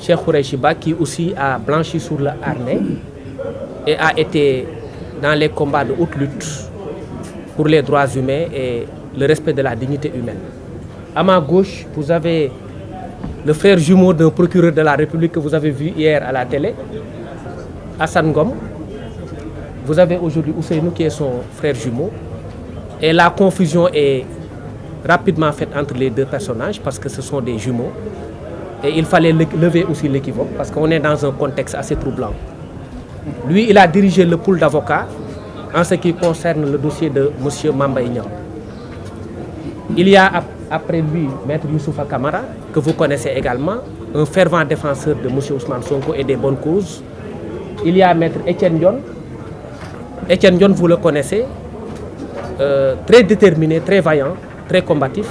Cheikh Khoureyshiba, qui aussi a blanchi sur le harnais et a été dans les combats de haute lutte pour les droits humains et le respect de la dignité humaine. À ma gauche, vous avez le frère jumeau d'un procureur de la République que vous avez vu hier à la télé, Hassan Ngom. Vous avez aujourd'hui Ousseynou qui est son frère jumeau. Et la confusion est rapidement faite entre les deux personnages parce que ce sont des jumeaux. Et il fallait lever aussi l'équivoque parce qu'on est dans un contexte assez troublant. Lui, il a dirigé le pool d'avocats en ce qui concerne le dossier de M. Mamba Ignan. Il y a après lui Maître Youssoufa Kamara, que vous connaissez également, un fervent défenseur de M. Ousmane Sonko et des bonnes causes. Il y a Maître Etienne Dione. Etienne Dione, vous le connaissez, très déterminé, très vaillant, très combatif.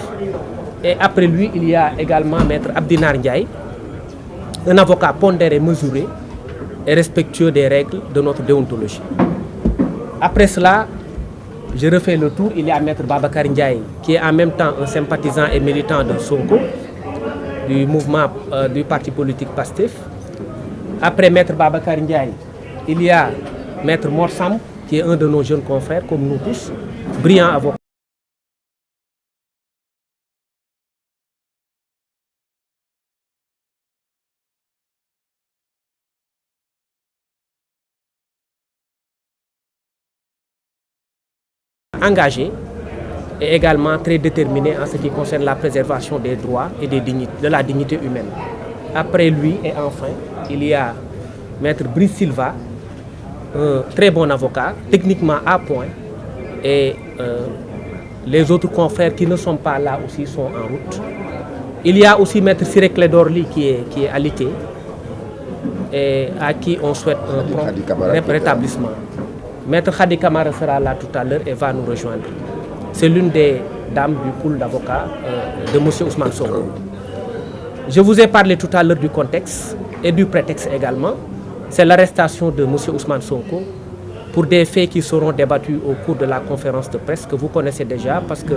Et après lui, il y a également Maître Abdinar Ndiaye, un avocat pondéré, mesuré et respectueux des règles de notre déontologie. Après cela, je refais le tour. Il y a Maître Babacar Ndiaye, qui est en même temps un sympathisant et militant de Sonko, du mouvement du parti politique PASTEF. Après Maître Babacar Ndiaye, il y a Maître Morsam, qui est un de nos jeunes confrères, comme nous tous, brillant avocat. Engagé et également très déterminé en ce qui concerne la préservation des droits et de la dignité humaine. Après lui et enfin, il y a Maître Brice Silva, un très bon avocat, techniquement à point, et les autres confrères qui ne sont pas là aussi sont en route. Il y a aussi Maître Ciré Clédor Ly qui est alité et à qui on souhaite un prompt rétablissement. Maître Khadi Kamara sera là tout à l'heure et va nous rejoindre. C'est l'une des dames du pool d'avocats de M. Ousmane Sonko. Je vous ai parlé tout à l'heure du contexte et du prétexte également. C'est l'arrestation de M. Ousmane Sonko pour des faits qui seront débattus au cours de la conférence de presse que vous connaissez déjà parce que